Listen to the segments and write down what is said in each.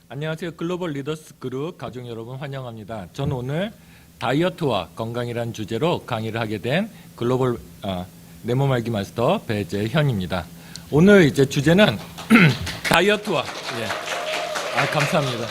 안녕하세요. 글로벌 리더스 그룹 가족 여러분 환영합니다. 저는 오늘 다이어트와 건강이라는 주제로 강의를 하게 된 글로벌 내 몸 알기 마스터 배재현입니다. 오늘 이제 주제는 다이어트와 감사합니다.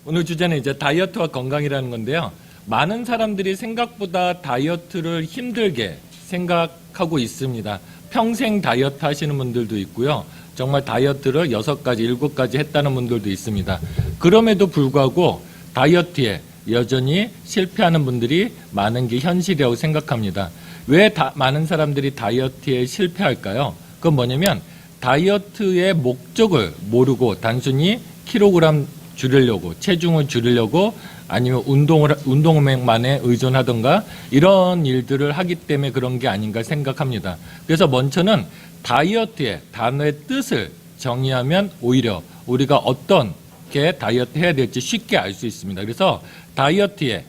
오늘 주제는 이제 다이어트와 건강이라는 건데요. 많은 사람들이 생각보다 다이어트를 힘들게 생각하고 있습니다. 평생 다이어트 하시는 분들도 있고요. 정말 다이어트를 6가지, 7가지 했다는 분들도 있습니다. 그럼에도 불구하고 다이어트에 여전히 실패하는 분들이 많은 게 현실이라고 생각합니다. 왜 많은 사람들이 다이어트에 실패할까요? 그건 뭐냐면 다이어트의 목적을 모르고 단순히 킬로그램 줄이려고, 체중을 줄이려고 아니면 운동만에 의존하던가 이런 일들을 하기 때문에 그런 게 아닌가 생각합니다. 그래서 먼저는 다이어트의 단어의 뜻을 정의하면 오히려 우리가 어떤 게 다이어트 해야 될지 쉽게 알 수 있습니다. 그래서 다이어트의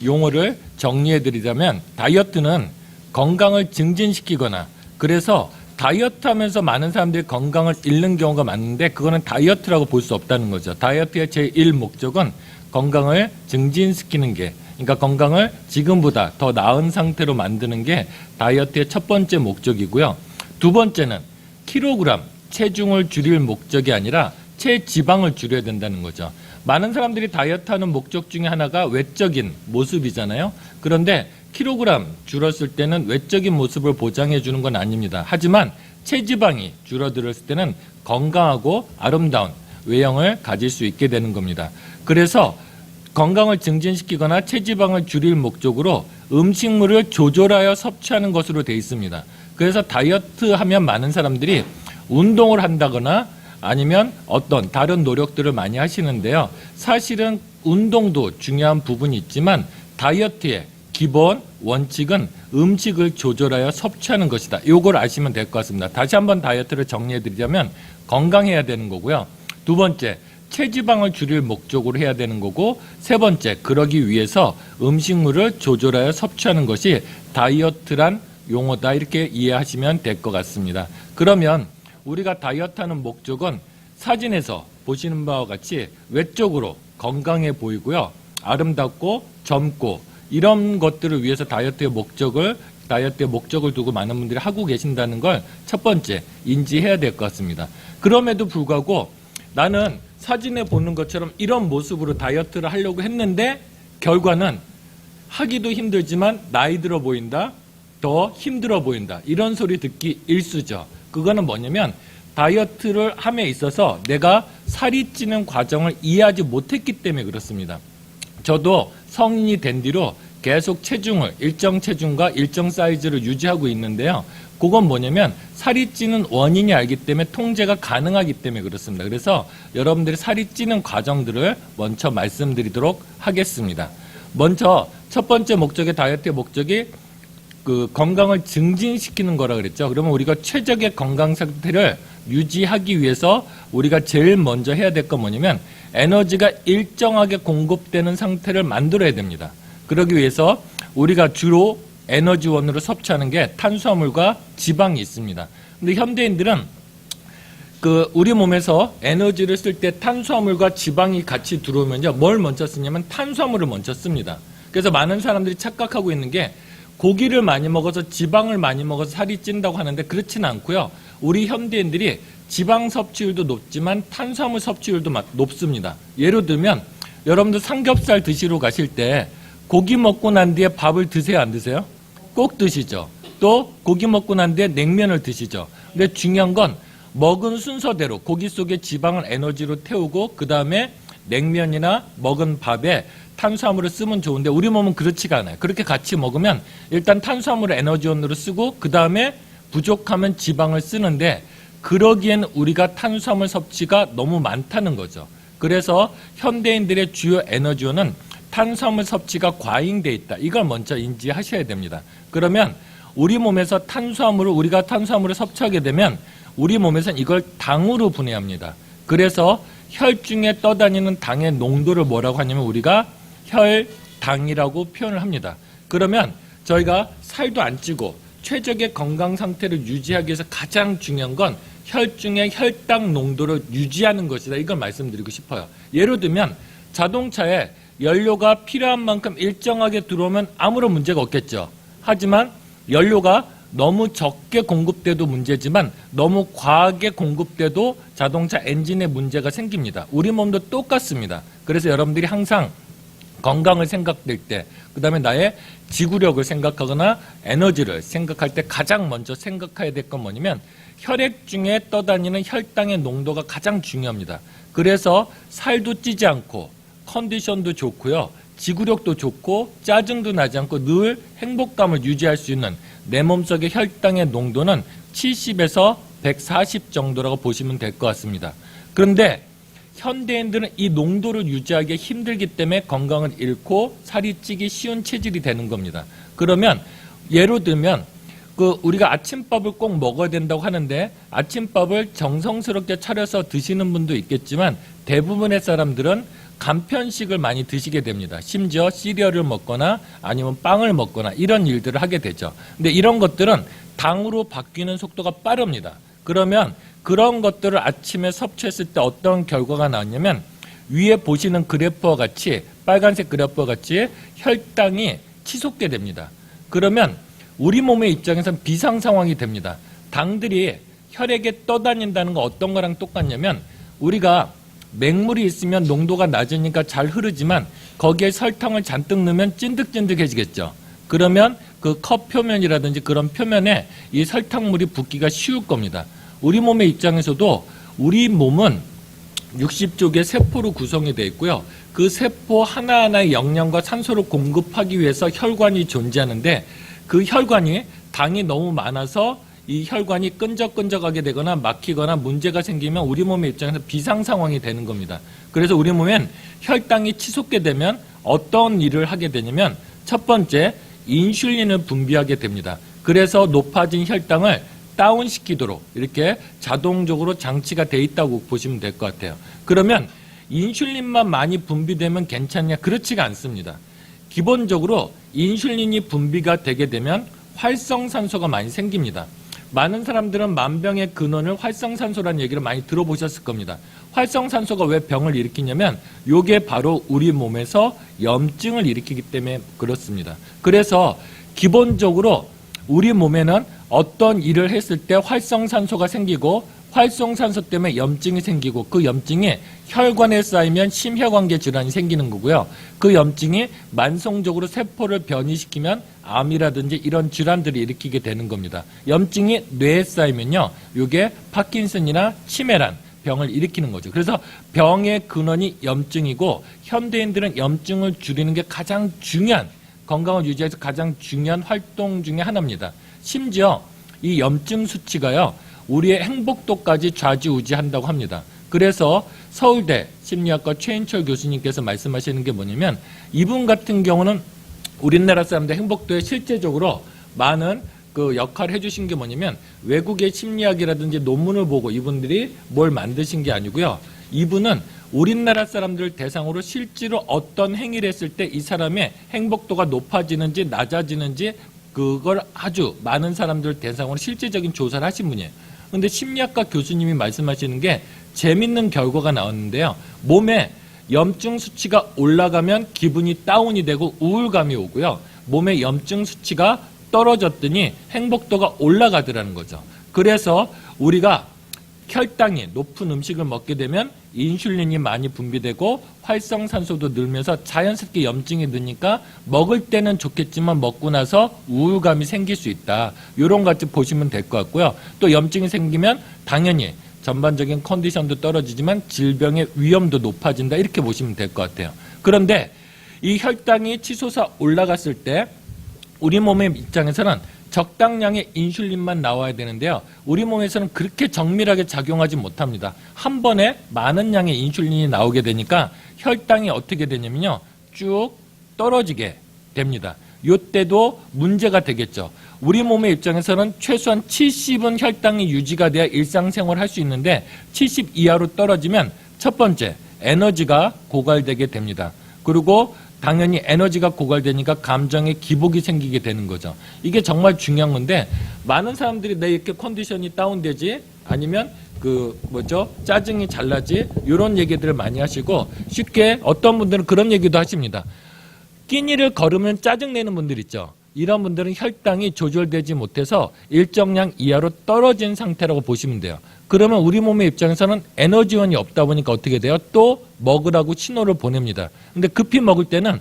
용어를 정리해 드리자면 다이어트는 건강을 증진시키거나 그래서 다이어트 하면서 많은 사람들이 건강을 잃는 경우가 많은데 그거는 다이어트라고 볼 수 없다는 거죠. 다이어트의 제1 목적은 건강을 증진시키는 게 그러니까 건강을 지금보다 더 나은 상태로 만드는 게 다이어트의 첫 번째 목적이고요. 두 번째는 킬로그램, 체중을 줄일 목적이 아니라 체지방을 줄여야 된다는 거죠. 많은 사람들이 다이어트하는 목적 중에 하나가 외적인 모습이잖아요. 그런데 킬로그램 줄었을 때는 외적인 모습을 보장해 주는 건 아닙니다. 하지만 체지방이 줄어들었을 때는 건강하고 아름다운 외형을 가질 수 있게 되는 겁니다. 그래서 건강을 증진시키거나 체지방을 줄일 목적으로 음식물을 조절하여 섭취하는 것으로 되어 있습니다. 그래서 다이어트 하면 많은 사람들이 운동을 한다거나 아니면 어떤 다른 노력들을 많이 하시는데요. 사실은 운동도 중요한 부분이 있지만 다이어트의 기본 원칙은 음식을 조절하여 섭취하는 것이다. 이걸 아시면 될 것 같습니다. 다시 한번 다이어트를 정리해 드리자면 건강해야 되는 거고요. 두 번째, 체지방을 줄일 목적으로 해야 되는 거고 세 번째, 그러기 위해서 음식물을 조절하여 섭취하는 것이 다이어트란 용어다 이렇게 이해하시면 될 것 같습니다. 그러면 우리가 다이어트하는 목적은 사진에서 보시는 바와 같이 외적으로 건강해 보이고요. 아름답고 젊고 이런 것들을 위해서 다이어트의 목적을 두고 많은 분들이 하고 계신다는 걸 첫 번째 인지해야 될 것 같습니다. 그럼에도 불구하고 나는 사진에 보는 것처럼 이런 모습으로 다이어트를 하려고 했는데 결과는 하기도 힘들지만 나이 들어 보인다. 더 힘들어 보인다. 이런 소리 듣기 일쑤죠. 그거는 뭐냐면 다이어트를 함에 있어서 내가 살이 찌는 과정을 이해하지 못했기 때문에 그렇습니다. 저도 성인이 된 뒤로 계속 체중을 일정 체중과 일정 사이즈를 유지하고 있는데요. 그건 뭐냐면 살이 찌는 원인이 알기 때문에 통제가 가능하기 때문에 그렇습니다. 그래서 여러분들이 살이 찌는 과정들을 먼저 말씀드리도록 하겠습니다. 먼저 첫 번째 목적의 다이어트의 목적이 건강을 증진시키는 거라 그랬죠. 그러면 우리가 최적의 건강 상태를 유지하기 위해서 우리가 제일 먼저 해야 될 건 뭐냐면 에너지가 일정하게 공급되는 상태를 만들어야 됩니다. 그러기 위해서 우리가 주로 에너지원으로 섭취하는 게 탄수화물과 지방이 있습니다. 근데 현대인들은 우리 몸에서 에너지를 쓸 때 탄수화물과 지방이 같이 들어오면요. 뭘 먼저 쓰냐면 탄수화물을 먼저 씁니다. 그래서 많은 사람들이 착각하고 있는 게 고기를 많이 먹어서 지방을 많이 먹어서 살이 찐다고 하는데 그렇지는 않고요. 우리 현대인들이 지방 섭취율도 높지만 탄수화물 섭취율도 높습니다. 예를 들면 여러분들 삼겹살 드시러 가실 때 고기 먹고 난 뒤에 밥을 드세요, 안 드세요? 꼭 드시죠. 또 고기 먹고 난 뒤에 냉면을 드시죠. 근데 중요한 건 먹은 순서대로 고기 속에 지방을 에너지로 태우고 그 다음에 냉면이나 먹은 밥에 탄수화물을 쓰면 좋은데 우리 몸은 그렇지가 않아요. 그렇게 같이 먹으면 일단 탄수화물을 에너지원으로 쓰고 그 다음에 부족하면 지방을 쓰는데 그러기엔 우리가 탄수화물 섭취가 너무 많다는 거죠. 그래서 현대인들의 주요 에너지원은 탄수화물 섭취가 과잉돼 있다. 이걸 먼저 인지하셔야 됩니다. 그러면 우리 몸에서 우리가 탄수화물을 섭취하게 되면 우리 몸에서는 이걸 당으로 분해합니다. 그래서 혈중에 떠다니는 당의 농도를 뭐라고 하냐면 우리가 혈당이라고 표현을 합니다. 그러면 저희가 살도 안 찌고 최적의 건강 상태를 유지하기 위해서 가장 중요한 건 혈중의 혈당 농도를 유지하는 것이다. 이걸 말씀드리고 싶어요. 예를 들면 자동차에 연료가 필요한 만큼 일정하게 들어오면 아무런 문제가 없겠죠. 하지만 연료가 너무 적게 공급돼도 문제지만 너무 과하게 공급돼도 자동차 엔진에 문제가 생깁니다. 우리 몸도 똑같습니다. 그래서 여러분들이 항상 건강을 생각될 때, 그 다음에 나의 지구력을 생각하거나 에너지를 생각할 때 가장 먼저 생각해야 될 건 뭐냐면 혈액 중에 떠다니는 혈당의 농도가 가장 중요합니다. 그래서 살도 찌지 않고 컨디션도 좋고요. 지구력도 좋고 짜증도 나지 않고 늘 행복감을 유지할 수 있는 내 몸속의 혈당의 농도는 70에서 140 정도라고 보시면 될 것 같습니다. 그런데 현대인들은 이 농도를 유지하기 힘들기 때문에 건강을 잃고 살이 찌기 쉬운 체질이 되는 겁니다. 그러면 예를 들면 우리가 아침밥을 꼭 먹어야 된다고 하는데 아침밥을 정성스럽게 차려서 드시는 분도 있겠지만 대부분의 사람들은 간편식을 많이 드시게 됩니다. 심지어 시리얼을 먹거나 아니면 빵을 먹거나 이런 일들을 하게 되죠. 근데 이런 것들은 당으로 바뀌는 속도가 빠릅니다. 그러면 그런 것들을 아침에 섭취했을 때 어떤 결과가 나왔냐면 위에 보시는 그래프와 같이 빨간색 그래프와 같이 혈당이 치솟게 됩니다. 그러면 우리 몸의 입장에서는 비상 상황이 됩니다. 당들이 혈액에 떠다닌다는 건 어떤 거랑 똑같냐면 우리가 맹물이 있으면 농도가 낮으니까 잘 흐르지만 거기에 설탕을 잔뜩 넣으면 찐득찐득해지겠죠. 그러면 그 컵 표면이라든지 그런 표면에 이 설탕물이 붙기가 쉬울 겁니다. 우리 몸의 입장에서도 우리 몸은 60쪽의 세포로 구성이 되어 있고요. 그 세포 하나하나의 영양과 산소를 공급하기 위해서 혈관이 존재하는데 그 혈관이 당이 너무 많아서 이 혈관이 끈적끈적하게 되거나 막히거나 문제가 생기면 우리 몸의 입장에서 비상 상황이 되는 겁니다. 그래서 우리 몸엔 혈당이 치솟게 되면 어떤 일을 하게 되냐면 첫 번째 인슐린을 분비하게 됩니다. 그래서 높아진 혈당을 다운시키도록 이렇게 자동적으로 장치가 돼 있다고 보시면 될 것 같아요. 그러면 인슐린만 많이 분비되면 괜찮냐? 그렇지가 않습니다. 기본적으로 인슐린이 분비가 되게 되면 활성산소가 많이 생깁니다. 많은 사람들은 만병의 근원을 활성산소라는 얘기를 많이 들어보셨을 겁니다. 활성산소가 왜 병을 일으키냐면 이게 바로 우리 몸에서 염증을 일으키기 때문에 그렇습니다. 그래서 기본적으로 우리 몸에는 어떤 일을 했을 때 활성산소가 생기고 활성산소 때문에 염증이 생기고 그 염증이 혈관에 쌓이면 심혈관계 질환이 생기는 거고요. 그 염증이 만성적으로 세포를 변이시키면 암이라든지 이런 질환들을 일으키게 되는 겁니다. 염증이 뇌에 쌓이면요. 이게 파킨슨이나 치매란 병을 일으키는 거죠. 그래서 병의 근원이 염증이고 현대인들은 염증을 줄이는 게 가장 중요한 건강을 유지해서 가장 중요한 활동 중에 하나입니다. 심지어 이 염증 수치가요. 우리의 행복도까지 좌지우지한다고 합니다. 그래서 서울대 심리학과 최인철 교수님께서 말씀하시는 게 뭐냐면 이분 같은 경우는 우리나라 사람들 행복도에 실제적으로 많은 그 역할을 해주신 게 뭐냐면 외국의 심리학이라든지 논문을 보고 이분들이 뭘 만드신 게 아니고요. 이분은 우리나라 사람들을 대상으로 실제로 어떤 행위를 했을 때 이 사람의 행복도가 높아지는지 낮아지는지 그걸 아주 많은 사람들 대상으로 실제적인 조사를 하신 분이에요. 그런데 심리학과 교수님이 말씀하시는 게 재밌는 결과가 나왔는데요. 몸에 염증 수치가 올라가면 기분이 다운이 되고 우울감이 오고요. 몸에 염증 수치가 떨어졌더니 행복도가 올라가더라는 거죠. 그래서 우리가 혈당이 높은 음식을 먹게 되면 인슐린이 많이 분비되고 활성산소도 늘면서 자연스럽게 염증이 느니까 먹을 때는 좋겠지만 먹고 나서 우울감이 생길 수 있다. 이런 것 같이 보시면 될 것 같고요. 또 염증이 생기면 당연히 전반적인 컨디션도 떨어지지만 질병의 위험도 높아진다. 이렇게 보시면 될 것 같아요. 그런데 이 혈당이 치솟아 올라갔을 때 우리 몸의 입장에서는 적당량의 인슐린만 나와야 되는데요. 우리 몸에서는 그렇게 정밀하게 작용하지 못합니다. 한 번에 많은 양의 인슐린이 나오게 되니까 혈당이 어떻게 되냐면요. 쭉 떨어지게 됩니다. 이때도 문제가 되겠죠. 우리 몸의 입장에서는 최소한 70은 혈당이 유지가 돼야 일상생활을 할 수 있는데 70 이하로 떨어지면 첫 번째 에너지가 고갈되게 됩니다. 그리고 당연히 에너지가 고갈되니까 감정에 기복이 생기게 되는 거죠. 이게 정말 중요한 건데 많은 사람들이 내 이렇게 컨디션이 다운되지 아니면 짜증이 잘 나지? 이런 얘기들을 많이 하시고, 쉽게 어떤 분들은 그런 얘기도 하십니다. 끼니를 걸으면 짜증내는 분들 있죠. 이런 분들은 혈당이 조절되지 못해서 일정량 이하로 떨어진 상태라고 보시면 돼요. 그러면 우리 몸의 입장에서는 에너지원이 없다 보니까 어떻게 돼요? 또 먹으라고 신호를 보냅니다. 근데 급히 먹을 때는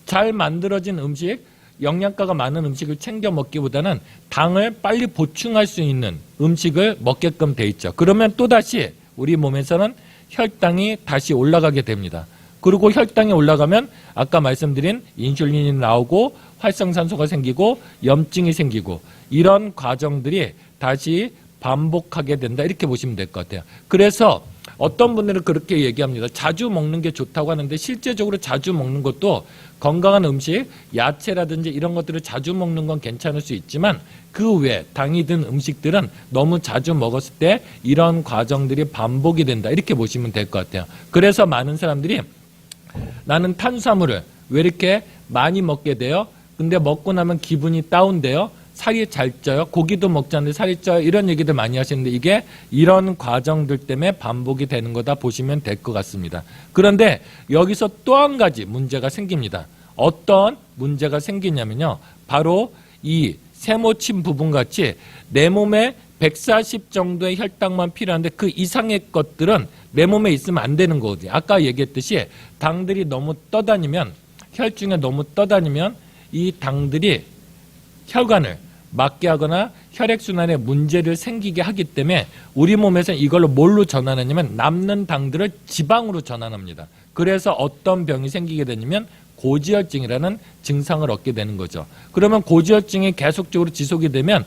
잘 만들어진 음식, 영양가가 많은 음식을 챙겨 먹기보다는 당을 빨리 보충할 수 있는 음식을 먹게끔 돼 있죠. 그러면 또다시 우리 몸에서는 혈당이 다시 올라가게 됩니다. 그리고 혈당이 올라가면 아까 말씀드린 인슐린이 나오고 활성산소가 생기고 염증이 생기고 이런 과정들이 다시 반복하게 된다, 이렇게 보시면 될 것 같아요. 그래서 어떤 분들은 그렇게 얘기합니다. 자주 먹는 게 좋다고 하는데 실제적으로 자주 먹는 것도 건강한 음식, 야채라든지 이런 것들을 자주 먹는 건 괜찮을 수 있지만 그 외에 당이 든 음식들은 너무 자주 먹었을 때 이런 과정들이 반복이 된다, 이렇게 보시면 될 것 같아요. 그래서 많은 사람들이 나는 탄수화물을 왜 이렇게 많이 먹게 돼요? 근데 먹고 나면 기분이 다운돼요? 살이 잘 쪄요? 고기도 먹지 않는데 살이 쪄요? 이런 얘기들 많이 하시는데 이게 이런 과정들 때문에 반복이 되는 거다 보시면 될 것 같습니다. 그런데 여기서 또 한 가지 문제가 생깁니다. 어떤 문제가 생기냐면요. 바로 이 세모침 부분 같이 내 몸에 140 정도의 혈당만 필요한데 그 이상의 것들은 내 몸에 있으면 안 되는 거거든요. 아까 얘기했듯이 당들이 너무 떠다니면, 혈중에 너무 떠다니면 이 당들이 혈관을 막게 하거나 혈액순환에 문제를 생기게 하기 때문에 우리 몸에서는 이걸로 뭘로 전환하냐면 남는 당들을 지방으로 전환합니다. 그래서 어떤 병이 생기게 되냐면 고지혈증이라는 증상을 얻게 되는 거죠. 그러면 고지혈증이 계속적으로 지속이 되면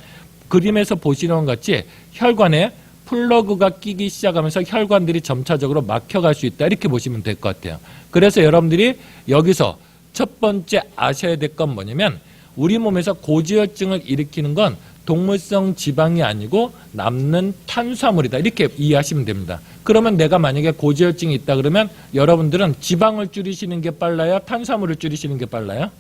그림에서 보시는 것 같이 혈관에 플러그가 끼기 시작하면서 혈관들이 점차적으로 막혀갈 수 있다, 이렇게 보시면 될 것 같아요. 그래서 여러분들이 여기서 첫 번째 아셔야 될 건 뭐냐면 우리 몸에서 고지혈증을 일으키는 건 동물성 지방이 아니고 남는 탄수화물이다, 이렇게 이해하시면 됩니다. 그러면 내가 만약에 고지혈증이 있다 그러면 여러분들은 지방을 줄이시는 게 빨라요? 탄수화물을 줄이시는 게 빨라요?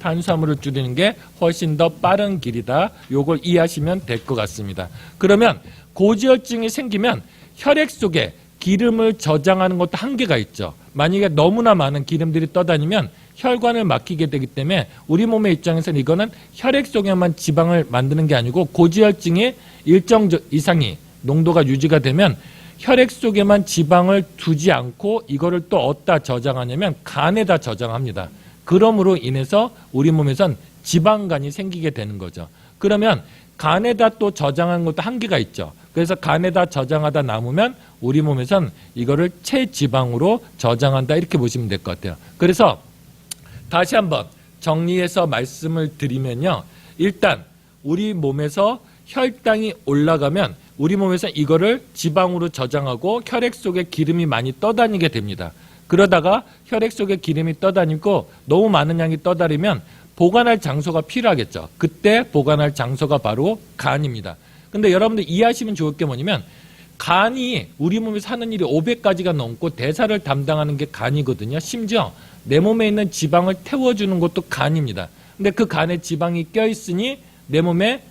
탄수화물을 줄이는 게 훨씬 더 빠른 길이다. 요걸 이해하시면 될 것 같습니다. 그러면 고지혈증이 생기면 혈액 속에 기름을 저장하는 것도 한계가 있죠. 만약에 너무나 많은 기름들이 떠다니면 혈관을 막히게 되기 때문에 우리 몸의 입장에서는 이거는 혈액 속에만 지방을 만드는 게 아니고 고지혈증이 일정 이상이 농도가 유지가 되면 혈액 속에만 지방을 두지 않고 이거를 또 어디다 저장하냐면 간에다 저장합니다. 그러므로 인해서 우리 몸에선 지방간이 생기게 되는 거죠. 그러면 간에다 또 저장하는 것도 한계가 있죠. 그래서 간에다 저장하다 남으면 우리 몸에선 이거를 체지방으로 저장한다, 이렇게 보시면 될 것 같아요. 그래서 다시 한번 정리해서 말씀을 드리면요. 일단 우리 몸에서 혈당이 올라가면 우리 몸에서 이거를 지방으로 저장하고 혈액 속에 기름이 많이 떠다니게 됩니다. 그러다가 혈액 속에 기름이 떠다니고 너무 많은 양이 떠다니면 보관할 장소가 필요하겠죠. 그때 보관할 장소가 바로 간입니다. 근데 여러분들 이해하시면 좋을 게 뭐냐면 간이 우리 몸에서 하는 일이 500가지가 넘고 대사를 담당하는 게 간이거든요. 심지어 내 몸에 있는 지방을 태워주는 것도 간입니다. 근데 그 간에 지방이 껴있으니 내 몸에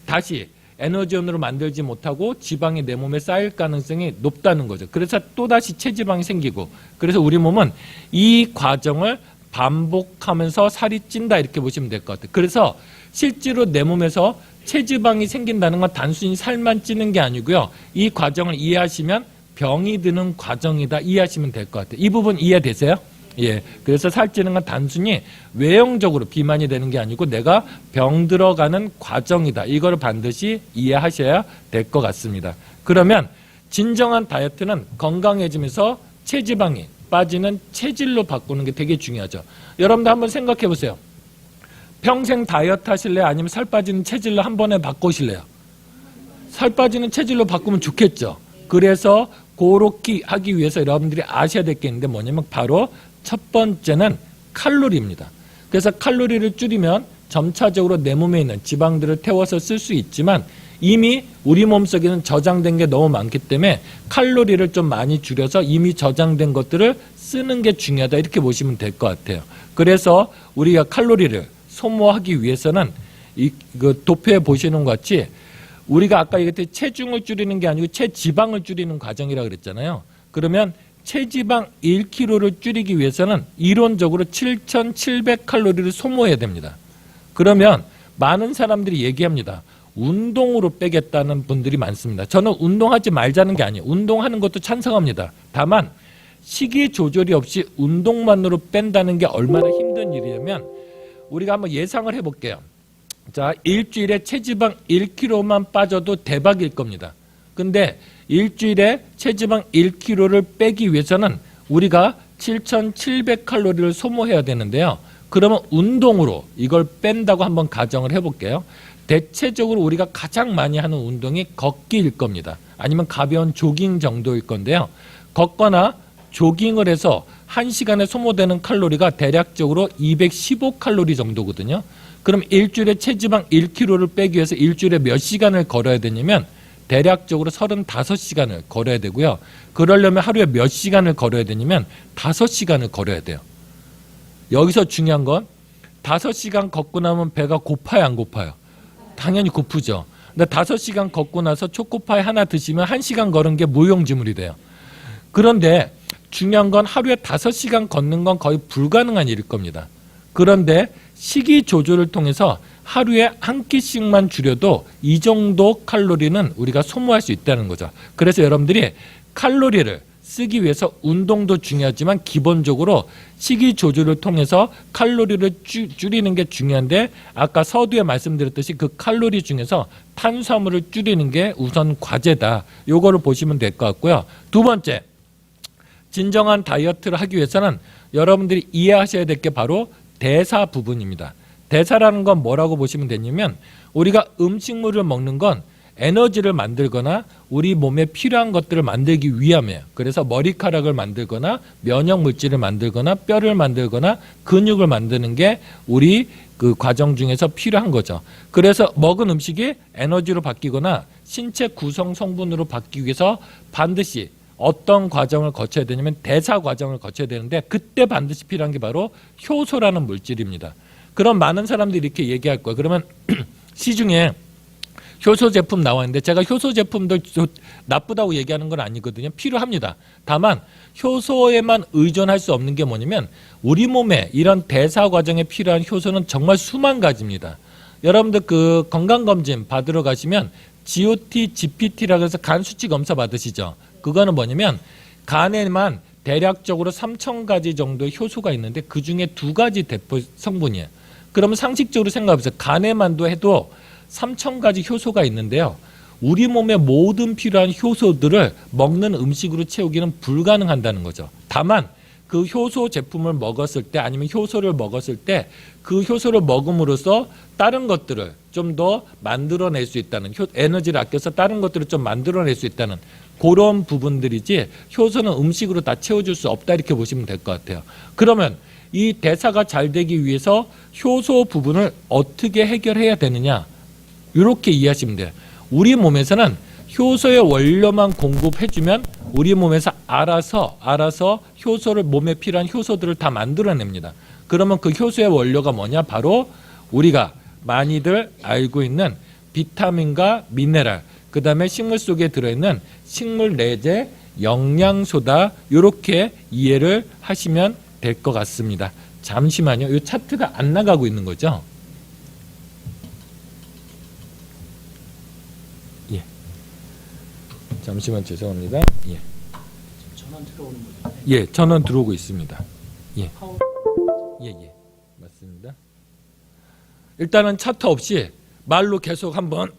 다시 에너지원으로 만들지 못하고 지방이 내 몸에 쌓일 가능성이 높다는 거죠. 그래서 또다시 체지방이 생기고, 그래서 우리 몸은 이 과정을 반복하면서 살이 찐다, 이렇게 보시면 될 것 같아요. 그래서 실제로 내 몸에서 체지방이 생긴다는 건 단순히 살만 찌는 게 아니고요. 이 과정을 이해하시면 병이 드는 과정이다, 이해하시면 될 것 같아요. 이 부분 이해되세요? 예. 그래서 살찌는 건 단순히 외형적으로 비만이 되는 게 아니고 내가 병 들어가는 과정이다. 이걸 반드시 이해하셔야 될 것 같습니다. 그러면 진정한 다이어트는 건강해지면서 체지방이 빠지는 체질로 바꾸는 게 되게 중요하죠. 여러분들 한번 생각해 보세요. 평생 다이어트 하실래요? 아니면 살 빠지는 체질로 한 번에 바꾸실래요? 살 빠지는 체질로 바꾸면 좋겠죠. 그래서 그렇게 하기 위해서 여러분들이 아셔야 될 게 있는데 뭐냐면 바로 첫 번째는 칼로리입니다. 그래서 칼로리를 줄이면 점차적으로 내 몸에 있는 지방들을 태워서 쓸 수 있지만 이미 우리 몸속에는 저장된 게 너무 많기 때문에 칼로리를 좀 많이 줄여서 이미 저장된 것들을 쓰는 게 중요하다, 이렇게 보시면 될 것 같아요. 그래서 우리가 칼로리를 소모하기 위해서는 도표에 보시는 것 같이 우리가 아까 얘기했듯이 체중을 줄이는 게 아니고 체지방을 줄이는 과정이라고 그랬잖아요. 그러면 체지방 1kg를 줄이기 위해서는 이론적으로 7,700칼로리를 소모해야 됩니다. 그러면 많은 사람들이 얘기합니다. 운동으로 빼겠다는 분들이 많습니다. 저는 운동하지 말자는 게 아니에요. 운동하는 것도 찬성합니다. 다만 식이 조절이 없이 운동만으로 뺀다는 게 얼마나 힘든 일이냐면 우리가 한번 예상을 해볼게요. 자, 일주일에 체지방 1kg만 빠져도 대박일 겁니다. 근데 일주일에 체지방 1kg를 빼기 위해서는 우리가 7,700칼로리를 소모해야 되는데요. 그러면 운동으로 이걸 뺀다고 한번 가정을 해볼게요. 대체적으로 우리가 가장 많이 하는 운동이 걷기일 겁니다. 아니면 가벼운 조깅 정도일 건데요. 걷거나 조깅을 해서 1시간에 소모되는 칼로리가 대략적으로 215칼로리 정도거든요. 그럼 일주일에 체지방 1kg를 빼기 위해서 일주일에 몇 시간을 걸어야 되냐면 대략적으로 35시간을 걸어야 되고요. 그러려면 하루에 몇 시간을 걸어야 되냐면 5시간을 걸어야 돼요. 여기서 중요한 건 5시간 걷고 나면 배가 고파요, 안 고파요? 당연히 고프죠. 근데 5시간 걷고 나서 초코파이 하나 드시면 1시간 걸은 게 무용지물이 돼요. 그런데 중요한 건 하루에 5시간 걷는 건 거의 불가능한 일일 겁니다. 그런데 식이 조절을 통해서 하루에 한 끼씩만 줄여도 이 정도 칼로리는 우리가 소모할 수 있다는 거죠. 그래서 여러분들이 칼로리를 쓰기 위해서 운동도 중요하지만 기본적으로 식이 조절을 통해서 칼로리를 줄이는 게 중요한데 아까 서두에 말씀드렸듯이 그 칼로리 중에서 탄수화물을 줄이는 게 우선 과제다. 요거를 보시면 될 것 같고요. 두 번째, 진정한 다이어트를 하기 위해서는 여러분들이 이해하셔야 될 게 바로 대사 부분입니다. 대사라는 건 뭐라고 보시면 되냐면 우리가 음식물을 먹는 건 에너지를 만들거나 우리 몸에 필요한 것들을 만들기 위함이에요. 그래서 머리카락을 만들거나 면역 물질을 만들거나 뼈를 만들거나 근육을 만드는 게 우리 그 과정 중에서 필요한 거죠. 그래서 먹은 음식이 에너지로 바뀌거나 신체 구성 성분으로 바뀌기 위해서 반드시 어떤 과정을 거쳐야 되냐면 대사 과정을 거쳐야 되는데 그때 반드시 필요한 게 바로 효소라는 물질입니다. 그럼 많은 사람들이 이렇게 얘기할 거예요. 그러면 시중에 효소 제품 나와 있는데 제가 효소 제품도 나쁘다고 얘기하는 건 아니거든요. 필요합니다. 다만 효소에만 의존할 수 없는 게 뭐냐면 우리 몸에 이런 대사 과정에 필요한 효소는 정말 수만 가지입니다. 여러분들 그 건강검진 받으러 가시면 GOT, GPT라고 해서 간 수치 검사 받으시죠. 그거는 뭐냐면 간에만 대략적으로 3,000가지 정도의 효소가 있는데 그중에 2가지 대표 성분이에요. 그러면 상식적으로 생각해보세요. 간에만도 해도 3,000가지 효소가 있는데요. 우리 몸에 모든 필요한 효소들을 먹는 음식으로 채우기는 불가능한다는 거죠. 다만 그 효소 제품을 먹었을 때 아니면 효소를 먹었을 때 그 효소를 먹음으로써 다른 것들을 좀 더 만들어낼 수 있다는 에너지를 아껴서 다른 것들을 좀 만들어낼 수 있다는 그런 부분들이지 효소는 음식으로 다 채워줄 수 없다 이렇게 보시면 될 것 같아요. 그러면 이 대사가 잘 되기 위해서 효소 부분을 어떻게 해결해야 되느냐 이렇게 이해하시면 돼요. 우리 몸에서는 효소의 원료만 공급해주면 우리 몸에서 알아서 효소를 몸에 필요한 효소들을 다 만들어냅니다. 그러면 그 효소의 원료가 뭐냐? 바로 우리가 많이들 알고 있는 비타민과 미네랄, 그 다음에 식물 속에 들어있는 식물 내재 영양소다. 이렇게 이해를 하시면 될 것 같습니다. 잠시만요. 이 차트가 안 나가고 있는 거죠? 예. 잠시만 죄송합니다. 예. 전원 들어오는 거죠? 예, 전원 들어오고 있습니다. 예. 예. 맞습니다. 일단은 차트 없이 말로 계속 한번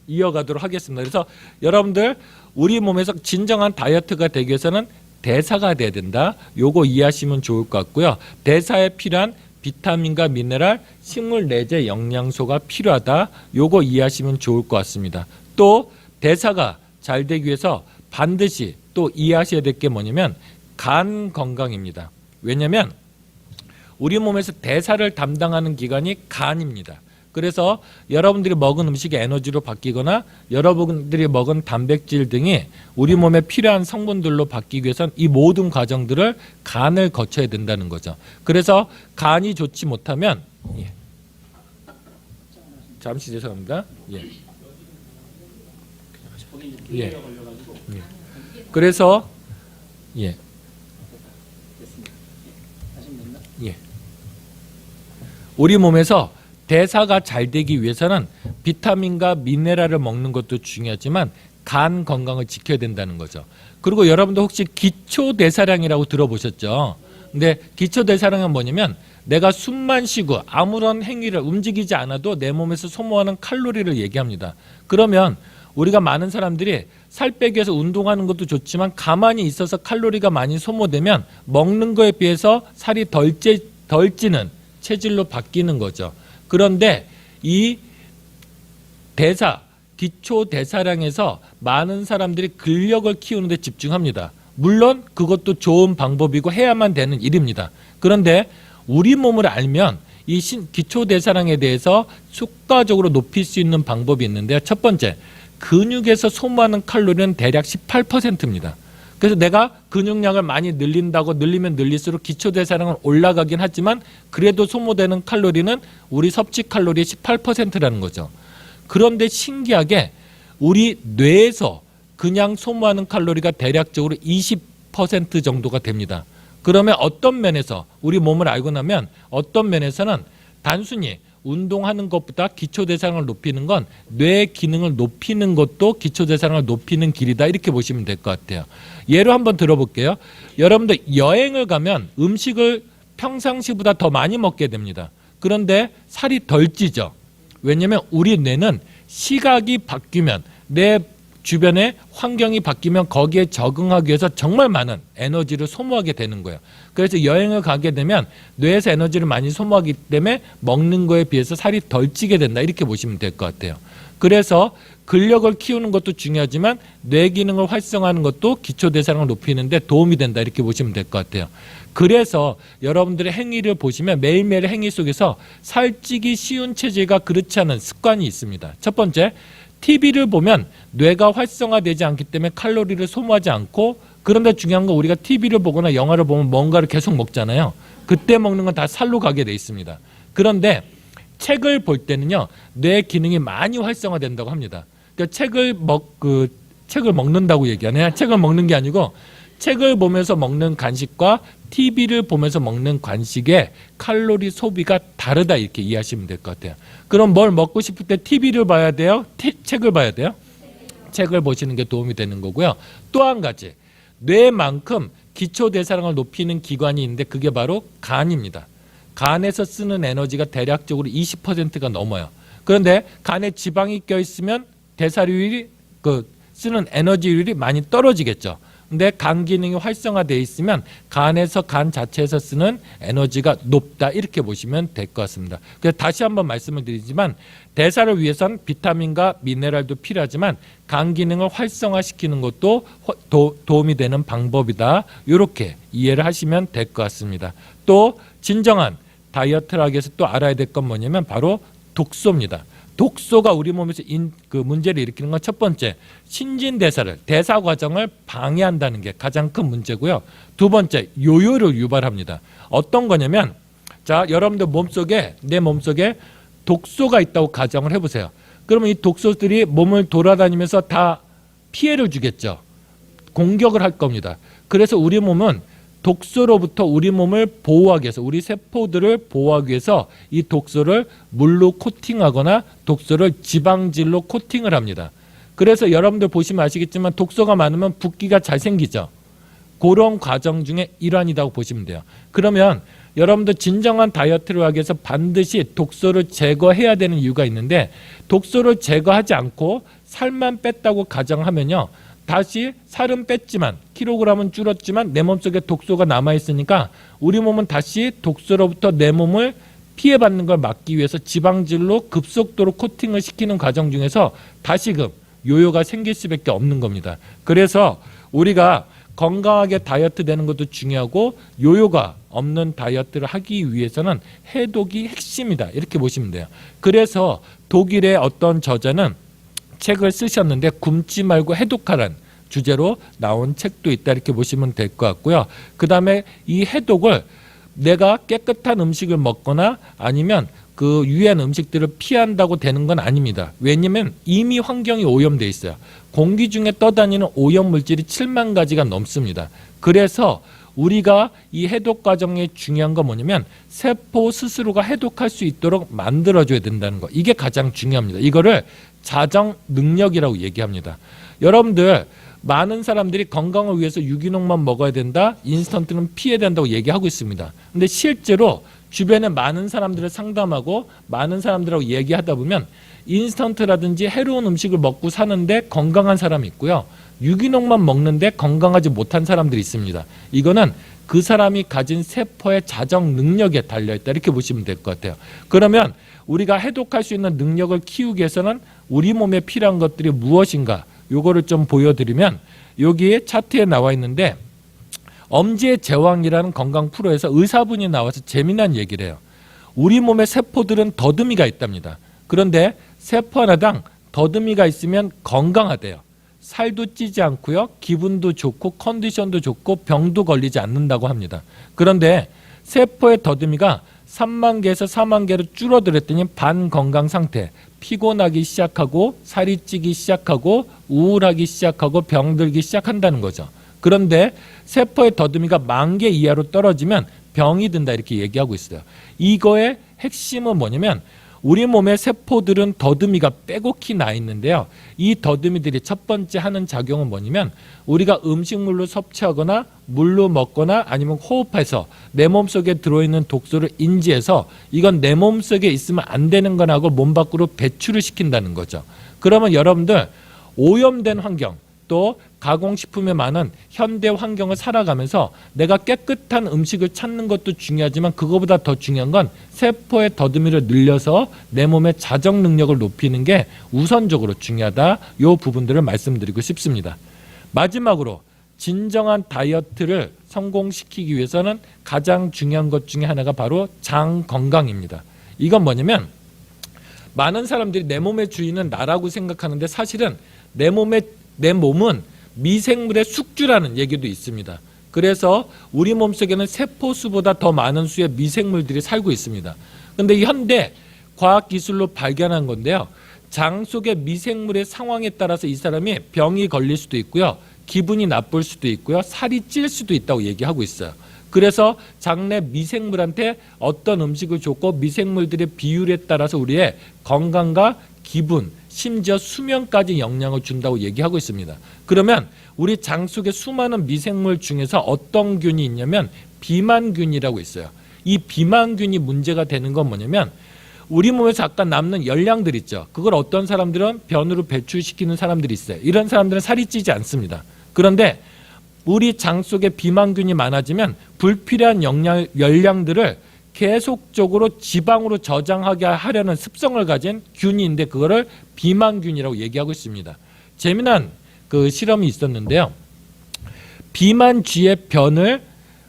이어가도록 하겠습니다. 그래서 여러분들 우리 몸에서 진정한 다이어트가 되기 위해서는 대사가 돼야 된다. 요거 이해하시면 좋을 것 같고요. 대사에 필요한 비타민과 미네랄, 식물 내재 영양소가 필요하다. 요거 이해하시면 좋을 것 같습니다. 또 대사가 잘 되기 위해서 반드시 또 이해하셔야 될 게 뭐냐면 간 건강입니다. 왜냐하면 우리 몸에서 대사를 담당하는 기관이 간입니다. 그래서 여러분들이 먹은 음식이 에너지로 바뀌거나 여러분들이 먹은 단백질 등이 우리 몸에 필요한 성분들로 바뀌기 위해서는 이 모든 과정들을 간을 거쳐야 된다는 거죠. 그래서 간이 좋지 못하면 잠시 죄송합니다. 거기 이제 예. 비례가 걸려가지고 그래서 예. 됐습니다. 예. 다시 됐나? 예. 우리 몸에서 대사가 잘 되기 위해서는 비타민과 미네랄을 먹는 것도 중요하지만 간 건강을 지켜야 된다는 거죠. 그리고 여러분도 혹시 기초대사량이라고 들어보셨죠? 근데 기초대사량은 뭐냐면 내가 숨만 쉬고 아무런 행위를 움직이지 않아도 내 몸에서 소모하는 칼로리를 얘기합니다. 그러면 우리가 많은 사람들이 살 빼기 위해서 운동하는 것도 좋지만 가만히 있어서 칼로리가 많이 소모되면 먹는 거에 비해서 살이 덜 찌는 체질로 바뀌는 거죠. 그런데 이 기초 대사량에서 많은 사람들이 근력을 키우는 데 집중합니다. 물론 그것도 좋은 방법이고 해야만 되는 일입니다. 그런데 우리 몸을 알면 이 기초 대사량에 대해서 효과적으로 높일 수 있는 방법이 있는데요. 첫 번째, 근육에서 소모하는 칼로리는 대략 18%입니다. 그래서 내가 근육량을 많이 늘리면 늘릴수록 기초 대사량은 올라가긴 하지만 그래도 소모되는 칼로리는 우리 섭취 칼로리의 18%라는 거죠. 그런데 신기하게 우리 뇌에서 그냥 소모하는 칼로리가 대략적으로 20% 정도가 됩니다. 그러면 어떤 면에서 우리 몸을 알고 나면 어떤 면에서는 단순히 운동하는 것보다 기초대사량을 높이는 건 뇌 기능을 높이는 것도 기초대사량을 높이는 길이다 이렇게 보시면 될 것 같아요. 예로 한번 들어볼게요. 여러분들 여행을 가면 음식을 평상시보다 더 많이 먹게 됩니다. 그런데 살이 덜 찌죠. 왜냐하면 우리 뇌는 시각이 바뀌면 내 주변의 환경이 바뀌면 거기에 적응하기 위해서 정말 많은 에너지를 소모하게 되는 거예요. 그래서 여행을 가게 되면 뇌에서 에너지를 많이 소모하기 때문에 먹는 거에 비해서 살이 덜 찌게 된다 이렇게 보시면 될 것 같아요. 그래서 근력을 키우는 것도 중요하지만 뇌 기능을 활성화하는 것도 기초대사량을 높이는 데 도움이 된다 이렇게 보시면 될 것 같아요. 그래서 여러분들의 행위를 보시면 매일매일 행위 속에서 살찌기 쉬운 체질과 그렇지 않은 습관이 있습니다. 첫 번째, TV를 보면 뇌가 활성화되지 않기 때문에 칼로리를 소모하지 않고, 그런데 중요한 건 우리가 TV를 보거나 영화를 보면 뭔가를 계속 먹잖아요. 그때 먹는 건 다 살로 가게 돼 있습니다. 그런데 책을 볼 때는요, 뇌 기능이 많이 활성화된다고 합니다. 그러니까 책을 먹는다고 얘기하네요. 책을 먹는 게 아니고 책을 보면서 먹는 간식과 TV를 보면서 먹는 간식의 칼로리 소비가 다르다 이렇게 이해하시면 될 것 같아요. 그럼 뭘 먹고 싶을 때 TV를 봐야 돼요? 책을 봐야 돼요? 책을 보시는 게 도움이 되는 거고요. 또 한 가지, 뇌만큼 기초대사량을 높이는 기관이 있는데 그게 바로 간입니다. 간에서 쓰는 에너지가 대략적으로 20%가 넘어요. 그런데 간에 지방이 껴있으면 대사율이 쓰는 에너지율이 많이 떨어지겠죠. 근데 간 기능이 활성화되어 있으면 간에서 간 자체에서 쓰는 에너지가 높다 이렇게 보시면 될 것 같습니다. 그래서 다시 한번 말씀을 드리지만 대사를 위해서는 비타민과 미네랄도 필요하지만 간 기능을 활성화시키는 것도 도움이 되는 방법이다. 이렇게 이해를 하시면 될 것 같습니다. 또 진정한 다이어트를 하기 위해서 또 알아야 될 건 뭐냐면 바로 독소입니다. 독소가 우리 몸에서 문제를 일으키는 건 첫 번째, 신진대사를, 대사 과정을 방해한다는 게 가장 큰 문제고요. 두 번째, 요요를 유발합니다. 어떤 거냐면, 자, 여러분들 내 몸속에 독소가 있다고 가정을 해보세요. 그러면 이 독소들이 몸을 돌아다니면서 다 피해를 주겠죠. 공격을 할 겁니다. 그래서 우리 몸은 독소로부터 우리 몸을 보호하기 위해서, 우리 세포들을 보호하기 위해서 이 독소를 물로 코팅하거나 독소를 지방질로 코팅을 합니다. 그래서 여러분들 보시면 아시겠지만 독소가 많으면 붓기가 잘 생기죠. 그런 과정 중에 일환이라고 보시면 돼요. 그러면 여러분들 진정한 다이어트를 하기 위해서 반드시 독소를 제거해야 되는 이유가 있는데, 독소를 제거하지 않고 살만 뺐다고 가정하면요, 다시 살은 뺐지만 킬로그램은 줄었지만 내 몸속에 독소가 남아있으니까 우리 몸은 다시 독소로부터 내 몸을 피해받는 걸 막기 위해서 지방질로 급속도로 코팅을 시키는 과정 중에서 다시금 요요가 생길 수밖에 없는 겁니다. 그래서 우리가 건강하게 다이어트 되는 것도 중요하고 요요가 없는 다이어트를 하기 위해서는 해독이 핵심이다 이렇게 보시면 돼요. 그래서 독일의 어떤 저자는 책을 쓰셨는데 굶지 말고 해독하라는 주제로 나온 책도 있다 이렇게 보시면 될 것 같고요. 그 다음에 이 해독을 내가 깨끗한 음식을 먹거나 아니면 그 유해한 음식들을 피한다고 되는 건 아닙니다. 왜냐면 이미 환경이 오염돼 있어요. 공기 중에 떠다니는 오염 물질이 7만 가지가 넘습니다. 그래서 우리가 이 해독 과정에 중요한 건 뭐냐면 세포 스스로가 해독할 수 있도록 만들어줘야 된다는 거. 이게 가장 중요합니다. 이거를 자정 능력이라고 얘기합니다. 여러분들 많은 사람들이 건강을 위해서 유기농만 먹어야 된다, 인스턴트는 피해야 된다고 얘기하고 있습니다. 근데 실제로 주변에 많은 사람들을 상담하고 많은 사람들하고 얘기하다 보면 인스턴트라든지 해로운 음식을 먹고 사는데 건강한 사람이 있고요. 유기농만 먹는데 건강하지 못한 사람들이 있습니다. 이거는 그 사람이 가진 세포의 자정 능력에 달려있다 이렇게 보시면 될 것 같아요. 그러면 우리가 해독할 수 있는 능력을 키우기 위해서는 우리 몸에 필요한 것들이 무엇인가 요거를 좀 보여드리면 여기 차트에 나와 있는데 엄지의 제왕이라는 건강 프로에서 의사분이 나와서 재미난 얘기를 해요. 우리 몸의 세포들은 더듬이가 있답니다. 그런데 세포 하나당 더듬이가 있으면 건강하대요. 살도 찌지 않고요. 기분도 좋고 컨디션도 좋고 병도 걸리지 않는다고 합니다. 그런데 세포의 더듬이가 3만 개에서 4만 개로 줄어들었더니 반건강 상태, 피곤하기 시작하고 살이 찌기 시작하고 우울하기 시작하고 병들기 시작한다는 거죠. 그런데 세포의 더듬이가 10,000개 이하로 떨어지면 병이 든다 이렇게 얘기하고 있어요. 이거의 핵심은 뭐냐면 우리 몸의 세포들은 더듬이가 빼곡히 나 있는데요. 이 더듬이들이 첫 번째 하는 작용은 뭐냐면 우리가 음식물로 섭취하거나 물로 먹거나 아니면 호흡해서 내 몸속에 들어있는 독소를 인지해서 이건 내 몸속에 있으면 안 되는 거라고 몸 밖으로 배출을 시킨다는 거죠. 그러면 여러분들 오염된 환경 또 가공식품에 많은 현대 환경을 살아가면서 내가 깨끗한 음식을 찾는 것도 중요하지만 그거보다 더 중요한 건 세포의 더듬이를 늘려서 내 몸의 자정 능력을 높이는 게 우선적으로 중요하다. 이 부분들을 말씀드리고 싶습니다. 마지막으로 진정한 다이어트를 성공시키기 위해서는 가장 중요한 것 중에 하나가 바로 장 건강입니다. 이건 뭐냐면 많은 사람들이 내 몸의 주인은 나라고 생각하는데 사실은 내 몸은 미생물의 숙주라는 얘기도 있습니다. 그래서 우리 몸속에는 세포수보다 더 많은 수의 미생물들이 살고 있습니다. 그런데 현대 과학기술로 발견한 건데요. 장 속의 미생물의 상황에 따라서 이 사람이 병이 걸릴 수도 있고요. 기분이 나쁠 수도 있고요. 살이 찔 수도 있다고 얘기하고 있어요. 그래서 장내 미생물한테 어떤 음식을 줬고 미생물들의 비율에 따라서 우리의 건강과 기분, 심지어 수면까지 영향을 준다고 얘기하고 있습니다. 그러면 우리 장 속에 수많은 미생물 중에서 어떤 균이 있냐면 비만균이라고 있어요. 이 비만균이 문제가 되는 건 뭐냐면 우리 몸에서 아까 남는 열량들 있죠. 그걸 어떤 사람들은 변으로 배출시키는 사람들이 있어요. 이런 사람들은 살이 찌지 않습니다. 그런데 우리 장 속에 비만균이 많아지면 불필요한 열량들을 계속적으로 지방으로 저장하게 하려는 습성을 가진 균이 있는데 그거를 비만균이라고 얘기하고 있습니다. 재미난 그 실험이 있었는데요. 비만 쥐의 변을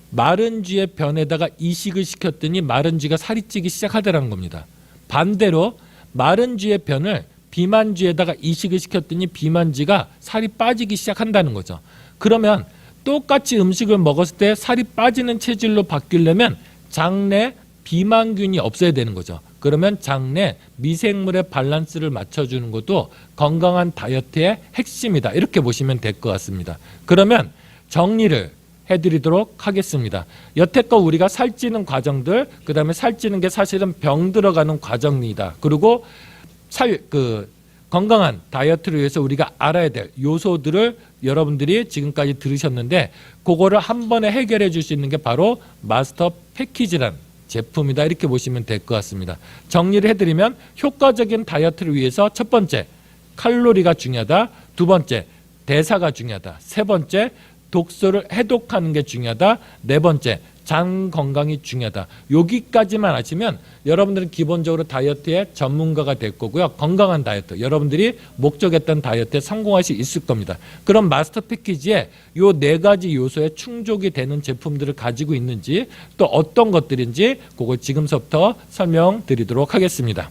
마른 쥐의 변에다가 이식을 시켰더니 마른 쥐가 살이 찌기 시작하더라는 겁니다. 반대로 마른 쥐의 변을 비만 쥐에다가 이식을 시켰더니 비만 쥐가 살이 빠지기 시작한다는 거죠. 그러면 똑같이 음식을 먹었을 때 살이 빠지는 체질로 바뀌려면 장내 비만균이 없어야 되는 거죠. 그러면 장내 미생물의 밸런스를 맞춰주는 것도 건강한 다이어트의 핵심이다. 이렇게 보시면 될 것 같습니다. 그러면 정리를 해드리도록 하겠습니다. 여태껏 우리가 살찌는 과정들, 그 다음에 살찌는 게 사실은 병 들어가는 과정이다. 그리고 건강한 다이어트를 위해서 우리가 알아야 될 요소들을 여러분들이 지금까지 들으셨는데 그거를 한 번에 해결해 줄 수 있는 게 바로 마스터 패키지란 제품이다. 이렇게 보시면 될 것 같습니다. 정리를 해드리면 효과적인 다이어트를 위해서 첫 번째, 칼로리가 중요하다. 두 번째, 대사가 중요하다. 세 번째, 독소를 해독하는 게 중요하다. 네 번째, 장 건강이 중요하다. 여기까지만 하시면 여러분들은 기본적으로 다이어트의 전문가가 될 거고요. 건강한 다이어트, 여러분들이 목적했던 다이어트에 성공할 수 있을 겁니다. 그럼 마스터 패키지에 요 네 가지 요소에 충족이 되는 제품들을 가지고 있는지 또 어떤 것들인지 그걸 지금서부터 설명드리도록 하겠습니다.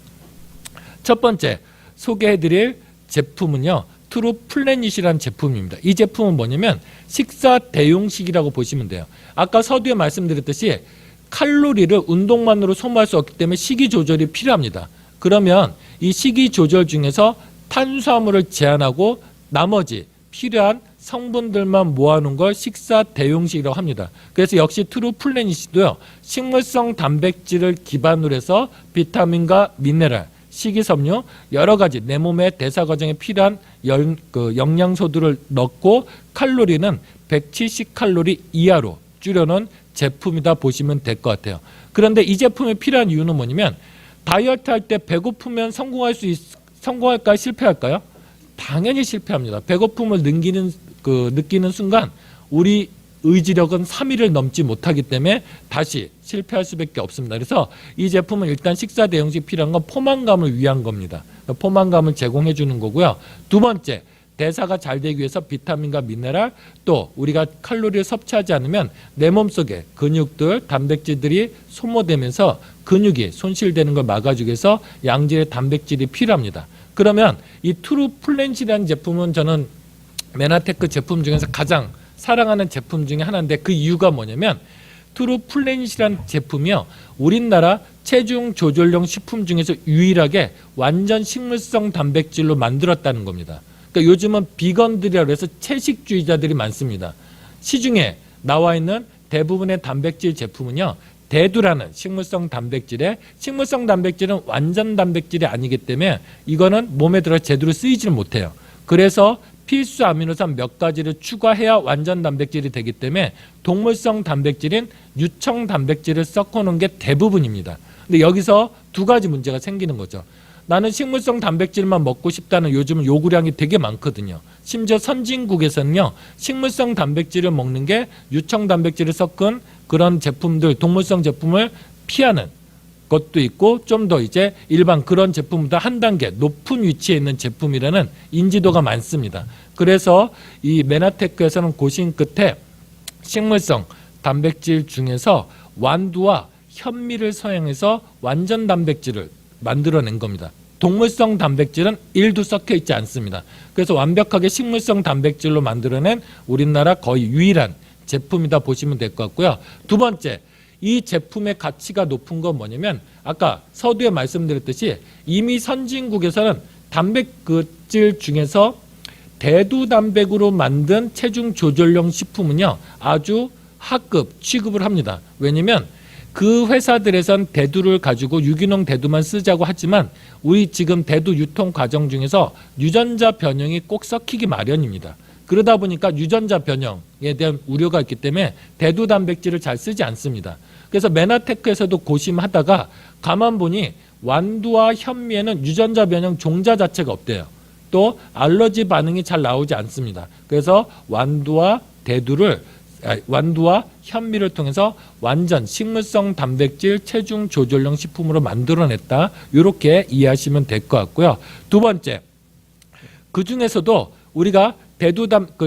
첫 번째 소개해드릴 제품은요. 트루 플래닛이라는 제품입니다. 이 제품은 뭐냐면 식사 대용식이라고 보시면 돼요. 아까 서두에 말씀드렸듯이 칼로리를 운동만으로 소모할 수 없기 때문에 식이 조절이 필요합니다. 그러면 이 식이 조절 중에서 탄수화물을 제한하고 나머지 필요한 성분들만 모아놓은 걸 식사 대용식이라고 합니다. 그래서 역시 트루플래닛도 식물성 단백질을 기반으로 해서 비타민과 미네랄, 식이섬유 여러 가지 내 몸의 대사 과정에 필요한 영양소들을 넣고 칼로리는 170칼로리 이하로 줄여놓은 제품이다 보시면 될 것 같아요. 그런데 이 제품이 필요한 이유는 뭐냐면 다이어트 할 때 배고프면 성공할까요? 실패할까요? 당연히 실패합니다. 배고픔을 느끼는 순간 우리 의지력은 3일을 넘지 못하기 때문에 다시 실패할 수밖에 없습니다. 그래서 이 제품은 일단 식사 대용식 필요한 건 포만감을 위한 겁니다. 포만감을 제공해 주는 거고요. 두 번째, 대사가 잘 되기 위해서 비타민과 미네랄, 또 우리가 칼로리를 섭취하지 않으면 내 몸속에 근육들, 단백질들이 소모되면서 근육이 손실되는 걸 막아주기 위해서 양질의 단백질이 필요합니다. 그러면 이 트루플랜시라는 제품은 저는 메나테크 제품 중에서 가장 사랑하는 제품 중에 하나인데 그 이유가 뭐냐면 트루플랜시라는 제품이요, 우리나라 체중 조절용 식품 중에서 유일하게 완전 식물성 단백질로 만들었다는 겁니다. 그러니까 요즘은 비건들이라고 해서 채식주의자들이 많습니다. 시중에 나와 있는 대부분의 단백질 제품은요, 대두라는 식물성 단백질에, 식물성 단백질은 완전 단백질이 아니기 때문에 이거는 몸에 들어 제대로 쓰이지를 못해요. 그래서 필수 아미노산 몇 가지를 추가해야 완전 단백질이 되기 때문에 동물성 단백질인 유청 단백질을 섞어놓은 게 대부분입니다. 근데 여기서 두 가지 문제가 생기는 거죠. 나는 식물성 단백질만 먹고 싶다는 요즘은 요구량이 되게 많거든요. 심지어 선진국에서는요, 식물성 단백질을 먹는 게 유청 단백질을 섞은 그런 제품들, 동물성 제품을 피하는 것도 있고, 좀 더 이제 일반 그런 제품보다 한 단계 높은 위치에 있는 제품이라는 인지도가 많습니다. 그래서 이 메나테크에서는 고심 끝에 식물성 단백질 중에서 완두와 현미를 사용해서 완전 단백질을 만들어낸 겁니다. 동물성 단백질은 1도 섞여 있지 않습니다. 그래서 완벽하게 식물성 단백질로 만들어낸 우리나라 거의 유일한 제품이다 보시면 될 것 같고요. 두 번째, 이 제품의 가치가 높은 건 뭐냐면 아까 서두에 말씀드렸듯이 이미 선진국에서는 단백질 중에서 대두 단백으로 만든 체중 조절용 식품은요, 아주 하급 취급을 합니다. 왜냐면 그 회사들에선 대두를 가지고 유기농 대두만 쓰자고 하지만 우리 지금 대두 유통 과정 중에서 유전자 변형이 꼭 섞이기 마련입니다. 그러다 보니까 유전자 변형에 대한 우려가 있기 때문에 대두 단백질을 잘 쓰지 않습니다. 그래서 메나테크에서도 고심하다가 가만 보니 완두와 현미에는 유전자 변형 종자 자체가 없대요. 또 알러지 반응이 잘 나오지 않습니다. 그래서 완두와 현미를 통해서 완전 식물성 단백질 체중 조절용 식품으로 만들어냈다. 이렇게 이해하시면 될 것 같고요. 두 번째, 그 중에서도 우리가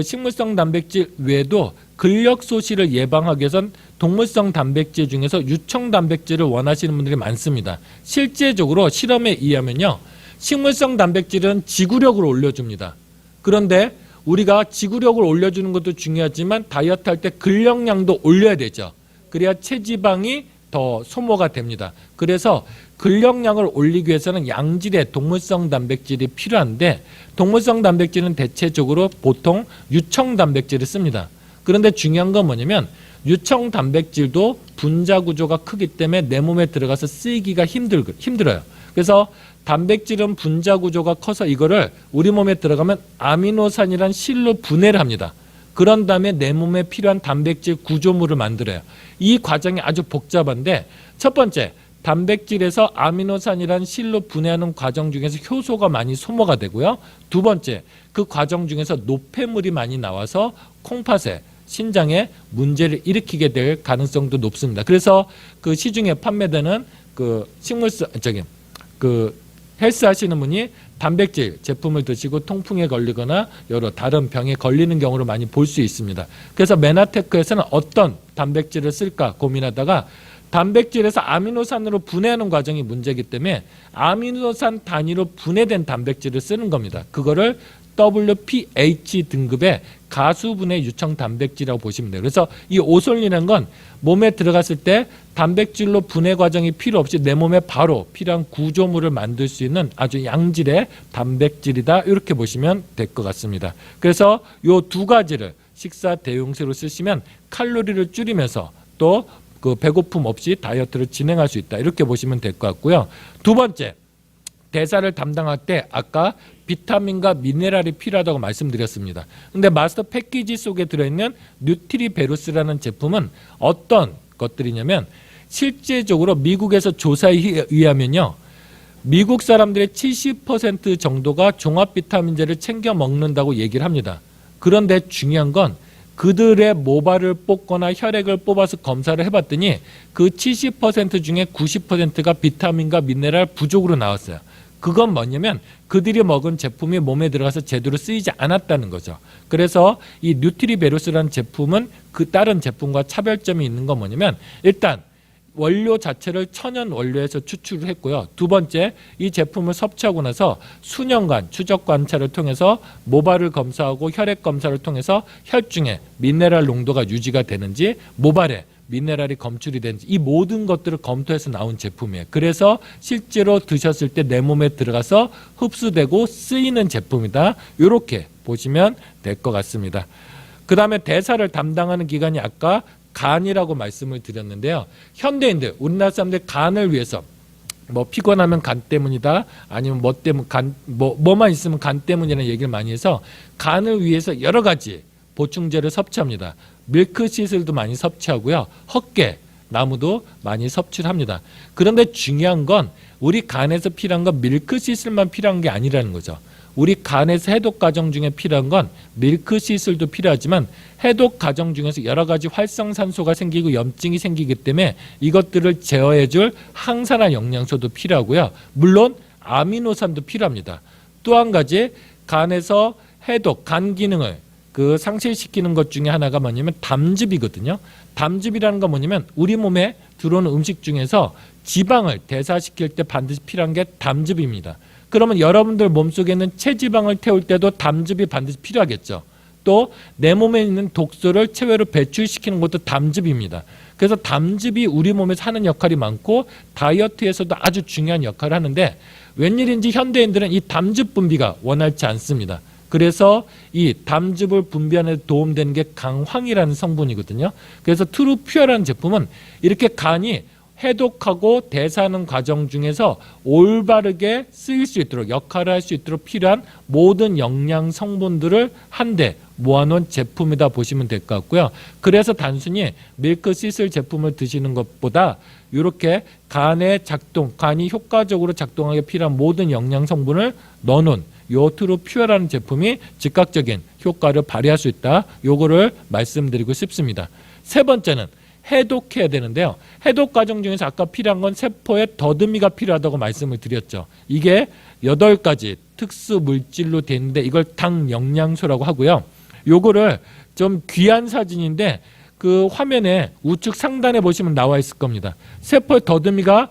식물성 단백질 외에도 근력 소실을 예방하기 위해선 동물성 단백질 중에서 유청 단백질을 원하시는 분들이 많습니다. 실제적으로 실험에 의하면요, 식물성 단백질은 지구력을 올려줍니다. 그런데 우리가 지구력을 올려주는 것도 중요하지만 다이어트 할 때 근력량도 올려야 되죠. 그래야 체지방이 더 소모가 됩니다. 그래서 근력량을 올리기 위해서는 양질의 동물성 단백질이 필요한데 동물성 단백질은 대체적으로 보통 유청 단백질을 씁니다. 그런데 중요한 건 뭐냐면 유청 단백질도 분자 구조가 크기 때문에 내 몸에 들어가서 쓰이기가 힘들어요. 그래서 단백질은 분자 구조가 커서 이거를 우리 몸에 들어가면 아미노산이란 실로 분해를 합니다. 그런 다음에 내 몸에 필요한 단백질 구조물을 만들어요. 이 과정이 아주 복잡한데 첫 번째, 단백질에서 아미노산이란 실로 분해하는 과정 중에서 효소가 많이 소모가 되고요. 두 번째, 그 과정 중에서 노폐물이 많이 나와서 콩팥에 신장에 문제를 일으키게 될 가능성도 높습니다. 그래서 그 시중에 판매되는 헬스 하시는 분이 단백질 제품을 드시고 통풍에 걸리거나 여러 다른 병에 걸리는 경우를 많이 볼 수 있습니다. 그래서 메나테크에서는 어떤 단백질을 쓸까 고민하다가 단백질에서 아미노산으로 분해하는 과정이 문제이기 때문에 아미노산 단위로 분해된 단백질을 쓰는 겁니다. 그거를 WPH 등급의 가수분해 유청 단백질이라고 보시면 돼요. 그래서 이 오솔린이라는 건 몸에 들어갔을 때 단백질로 분해 과정이 필요 없이 내 몸에 바로 필요한 구조물을 만들 수 있는 아주 양질의 단백질이다. 이렇게 보시면 될 것 같습니다. 그래서 이 두 가지를 식사 대용수로 쓰시면 칼로리를 줄이면서 또 그 배고픔 없이 다이어트를 진행할 수 있다. 이렇게 보시면 될 것 같고요. 두 번째, 대사를 담당할 때 아까 비타민과 미네랄이 필요하다고 말씀드렸습니다. 근데 마스터 패키지 속에 들어있는 뉴트리베루스라는 제품은 어떤 것들이냐면 실제적으로 미국에서 조사에 의하면요. 미국 사람들의 70% 정도가 종합 비타민제를 챙겨 먹는다고 얘기를 합니다. 그런데 중요한 건 그들의 모발을 뽑거나 혈액을 뽑아서 검사를 해봤더니 그 70% 중에 90%가 비타민과 미네랄 부족으로 나왔어요. 그건 뭐냐면 그들이 먹은 제품이 몸에 들어가서 제대로 쓰이지 않았다는 거죠. 그래서 이 뉴트리베루스라는 제품은 그 다른 제품과 차별점이 있는 건 뭐냐면 일단 원료 자체를 천연 원료에서 추출을 했고요. 두 번째, 이 제품을 섭취하고 나서 수년간 추적 관찰을 통해서 모발을 검사하고 혈액 검사를 통해서 혈중에 미네랄 농도가 유지가 되는지 모발에 미네랄이 검출이 되는지 이 모든 것들을 검토해서 나온 제품이에요. 그래서 실제로 드셨을 때 내 몸에 들어가서 흡수되고 쓰이는 제품이다. 이렇게 보시면 될 것 같습니다. 그 다음에 대사를 담당하는 기관이 아까 간이라고 말씀을 드렸는데요. 현대인들, 우리나라 사람들 간을 위해서 뭐 피곤하면 간 때문이다. 아니면 뭐 때문 뭐만 있으면 간 때문이라는 얘기를 많이 해서 간을 위해서 여러 가지 보충제를 섭취합니다. 밀크시슬도 많이 섭취하고요. 헛개, 나무도 많이 섭취를 합니다. 그런데 중요한 건 우리 간에서 필요한 건 밀크시슬만 필요한 게 아니라는 거죠. 우리 간에서 해독 과정 중에 필요한 건 밀크시슬도 필요하지만 해독 과정 중에서 여러 가지 활성산소가 생기고 염증이 생기기 때문에 이것들을 제어해줄 항산화 영양소도 필요하고요. 물론 아미노산도 필요합니다. 또 한 가지 간에서 해독, 간 기능을 상실시키는 것 중에 하나가 뭐냐면 담즙이거든요. 담즙이라는 건 뭐냐면 우리 몸에 들어오는 음식 중에서 지방을 대사시킬 때 반드시 필요한 게 담즙입니다. 그러면 여러분들 몸속에 있는 체지방을 태울 때도 담즙이 반드시 필요하겠죠. 또 내 몸에 있는 독소를 체외로 배출시키는 것도 담즙입니다. 그래서 담즙이 우리 몸에서 하는 역할이 많고 다이어트에서도 아주 중요한 역할을 하는데 웬일인지 현대인들은 이 담즙 분비가 원활치 않습니다. 그래서 이 담즙을 분비하는 데 도움되는 게 강황이라는 성분이거든요. 그래서 트루퓨어라는 제품은 이렇게 간이 해독하고 대사하는 과정 중에서 올바르게 쓰일 수 있도록 역할을 할 수 있도록 필요한 모든 영양 성분들을 한데 모아놓은 제품이다 보시면 될 것 같고요. 그래서 단순히 밀크시슬 제품을 드시는 것보다 이렇게 간의 작동, 간이 효과적으로 작동하기 필요한 모든 영양 성분을 넣어놓은 요 트루퓨어라는 제품이 즉각적인 효과를 발휘할 수 있다. 요거를 말씀드리고 싶습니다. 세 번째는 해독해야 되는데요. 해독 과정 중에서 아까 필요한 건 세포에 더듬이가 필요하다고 말씀을 드렸죠. 이게 8가지 특수 물질로 되어 있는데 이걸 당 영양소라고 하고요. 요거를 좀 귀한 사진인데 그 화면에 우측 상단에 보시면 나와 있을 겁니다. 세포의 더듬이가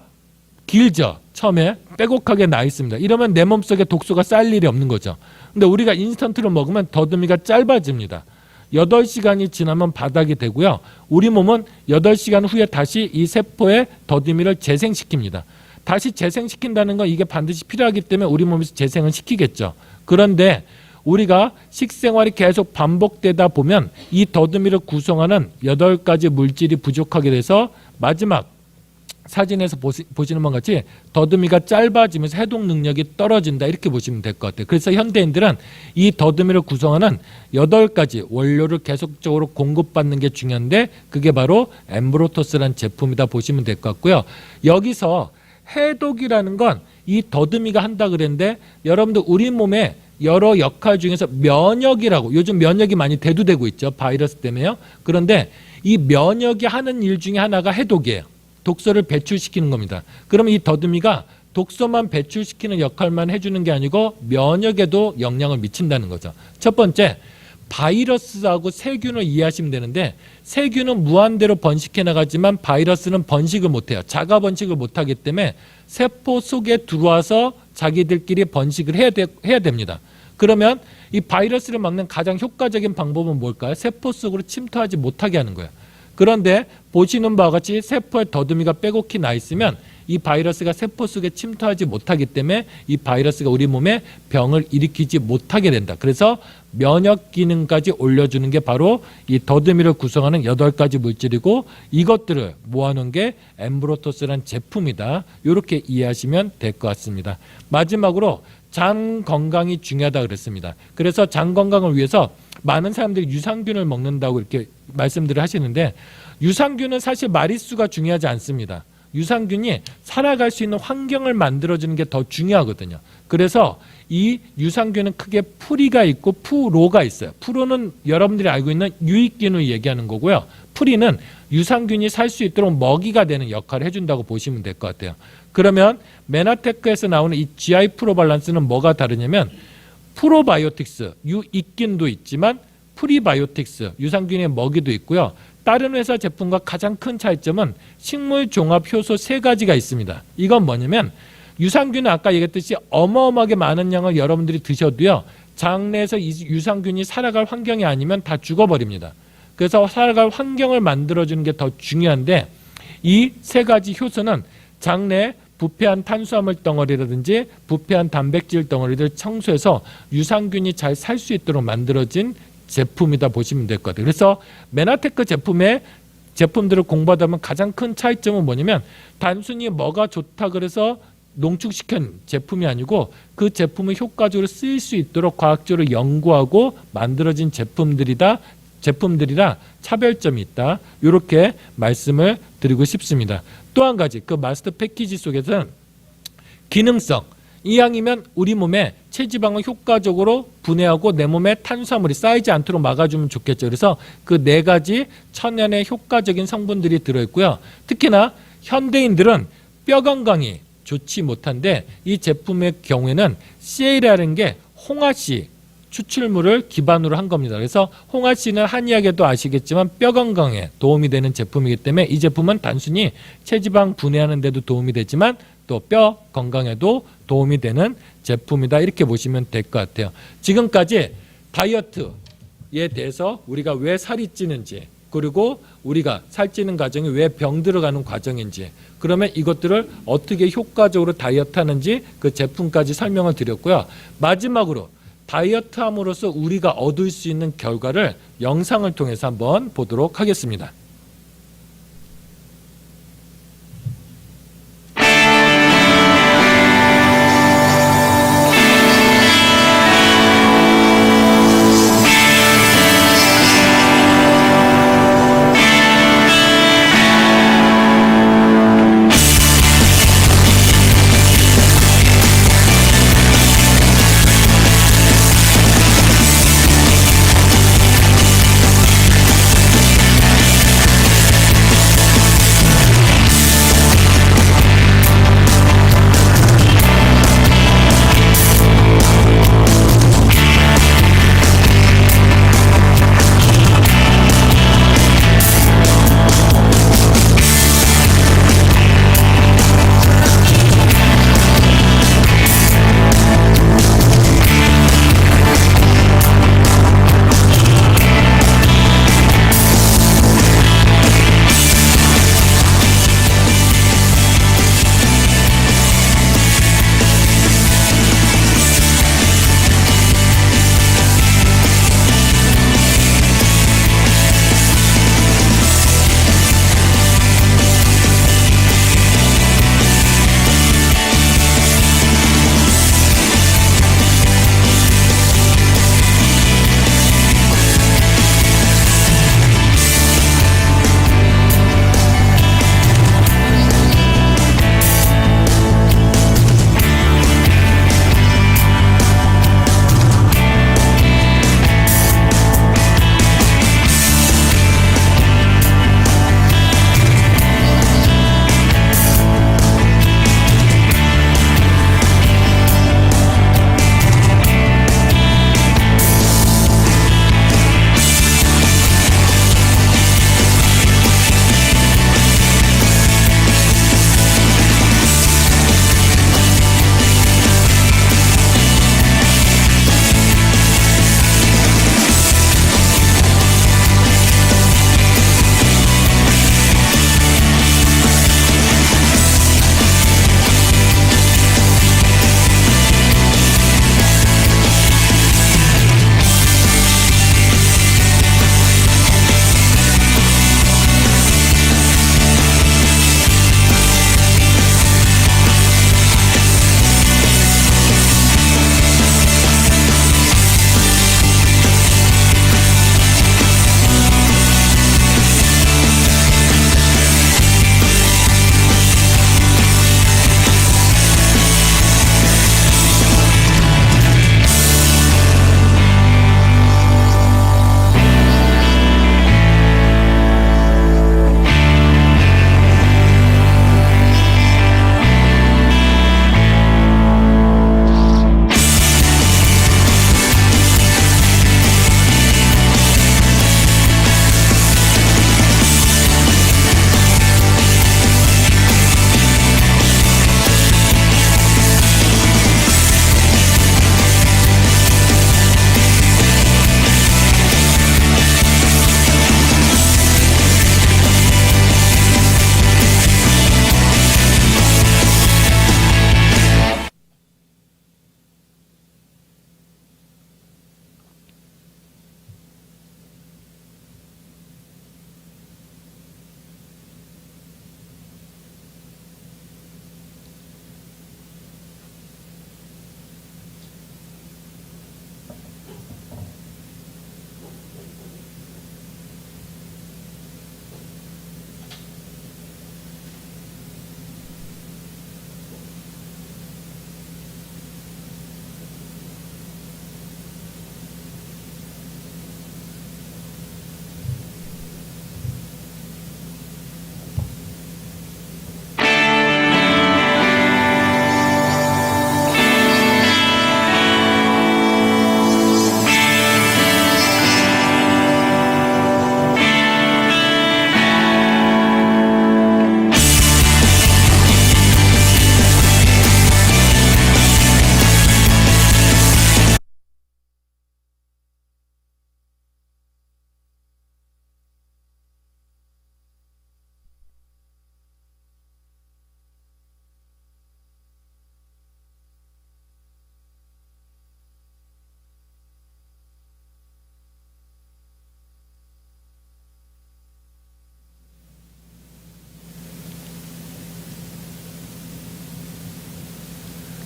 길죠. 처음에 빼곡하게 나 있습니다. 이러면 내 몸속에 독소가 쌓일 일이 없는 거죠. 근데 우리가 인스턴트로 먹으면 더듬이가 짧아집니다. 8시간이 지나면 바닥이 되고요. 우리 몸은 8시간 후에 다시 이 세포의 더듬이를 재생시킵니다. 다시 재생시킨다는 건 이게 반드시 필요하기 때문에 우리 몸에서 재생을 시키겠죠. 그런데 우리가 식생활이 계속 반복되다 보면 이 더듬이를 구성하는 8가지 물질이 부족하게 돼서 마지막 사진에서 보시는 것 같이 더듬이가 짧아지면서 해독 능력이 떨어진다 이렇게 보시면 될 것 같아요. 그래서 현대인들은 이 더듬이를 구성하는 8가지 원료를 계속적으로 공급받는 게 중요한데 그게 바로 엠브로토스라는 제품이다 보시면 될 것 같고요. 여기서 해독이라는 건 이 더듬이가 한다 그랬는데 여러분들 우리 몸에 여러 역할 중에서 면역이라고 요즘 면역이 많이 대두되고 있죠. 바이러스 때문에요. 그런데 이 면역이 하는 일 중에 하나가 해독이에요. 독소를 배출시키는 겁니다. 그러면 이 더듬이가 독소만 배출시키는 역할만 해주는 게 아니고 면역에도 영향을 미친다는 거죠. 첫 번째, 바이러스하고 세균을 이해하시면 되는데 세균은 무한대로 번식해 나가지만 바이러스는 번식을 못해요. 자가 번식을 못하기 때문에 세포 속에 들어와서 자기들끼리 번식을 해야 됩니다. 그러면 이 바이러스를 막는 가장 효과적인 방법은 뭘까요? 세포 속으로 침투하지 못하게 하는 거예요. 그런데 보시는 바와 같이 세포에 더듬이가 빼곡히 나 있으면 이 바이러스가 세포 속에 침투하지 못하기 때문에 이 바이러스가 우리 몸에 병을 일으키지 못하게 된다. 그래서 면역 기능까지 올려주는 게 바로 이 더듬이를 구성하는 8가지 물질이고 이것들을 모아놓은 게 엠브로토스라는 제품이다. 이렇게 이해하시면 될 것 같습니다. 마지막으로 장 건강이 중요하다 그랬습니다. 그래서 장 건강을 위해서 많은 사람들이 유산균을 먹는다고 이렇게 말씀들을 하시는데 유산균은 사실 마리수가 중요하지 않습니다. 유산균이 살아갈 수 있는 환경을 만들어주는 게 더 중요하거든요. 그래서 이 유산균은 크게 프리가 있고 프로가 있어요. 프로는 여러분들이 알고 있는 유익균을 얘기하는 거고요. 프리는 유산균이 살 수 있도록 먹이가 되는 역할을 해준다고 보시면 될 것 같아요. 그러면 메나테크에서 나오는 이 GI 프로발란스는 뭐가 다르냐면 프로바이오틱스, 유익균도 있지만 프리바이오틱스, 유산균의 먹이도 있고요. 다른 회사 제품과 가장 큰 차이점은 식물 종합 효소 3가지가 있습니다. 이건 뭐냐면 유산균은 아까 얘기했듯이 어마어마하게 많은 양을 여러분들이 드셔도요. 장내에서 이 유산균이 살아갈 환경이 아니면 다 죽어버립니다. 그래서 살아갈 환경을 만들어주는 게 더 중요한데 이 3가지 효소는 장내에 부패한 탄수화물 덩어리라든지 부패한 단백질 덩어리를 청소해서 유산균이 잘 살 수 있도록 만들어진 제품이다 보시면 될 것 같아요. 그래서 메나테크 제품들을 공부하다 보면 가장 큰 차이점은 뭐냐면 단순히 뭐가 좋다 그래서 농축시킨 제품이 아니고 그 제품을 효과적으로 쓰일 수 있도록 과학적으로 연구하고 만들어진 제품들이라 차별점이 있다. 이렇게 말씀을 드리고 싶습니다. 또 한 가지 그 마스터 패키지 속에서는 기능성 이왕이면 우리 몸에 체지방을 효과적으로 분해하고 내 몸에 탄수화물이 쌓이지 않도록 막아주면 좋겠죠. 그래서 그 4가지 천연의 효과적인 성분들이 들어있고요. 특히나 현대인들은 뼈 건강이 좋지 못한데 이 제품의 경우에는 CA라는 게 홍아씨 추출물을 기반으로 한 겁니다. 그래서 홍아씨는 한의학에도 아시겠지만 뼈 건강에 도움이 되는 제품이기 때문에 이 제품은 단순히 체지방 분해하는 데도 도움이 되지만 또 뼈 건강에도 도움이 되는 제품이다. 이렇게 보시면 될 것 같아요. 지금까지 다이어트에 대해서 우리가 왜 살이 찌는지 그리고 우리가 살찌는 과정이 왜 병 들어가는 과정인지 그러면 이것들을 어떻게 효과적으로 다이어트 하는지 그 제품까지 설명을 드렸고요. 마지막으로 다이어트 함으로써 우리가 얻을 수 있는 결과를 영상을 통해서 한번 보도록 하겠습니다.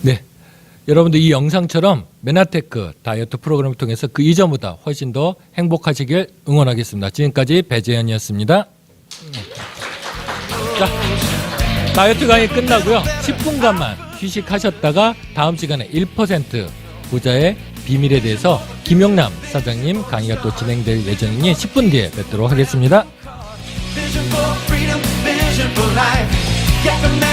네. 여러분들 이 영상처럼 메나테크 다이어트 프로그램을 통해서 그 이전보다 훨씬 더 행복하시길 응원하겠습니다. 지금까지 배재현이었습니다. 자, 다이어트 강의 끝나고요. 10분간만 휴식하셨다가 다음 시간에 1% 부자의 비밀에 대해서 김용남 사장님 강의가 또 진행될 예정이니 10분 뒤에 뵙도록 하겠습니다. Vision for freedom, vision for life. Get the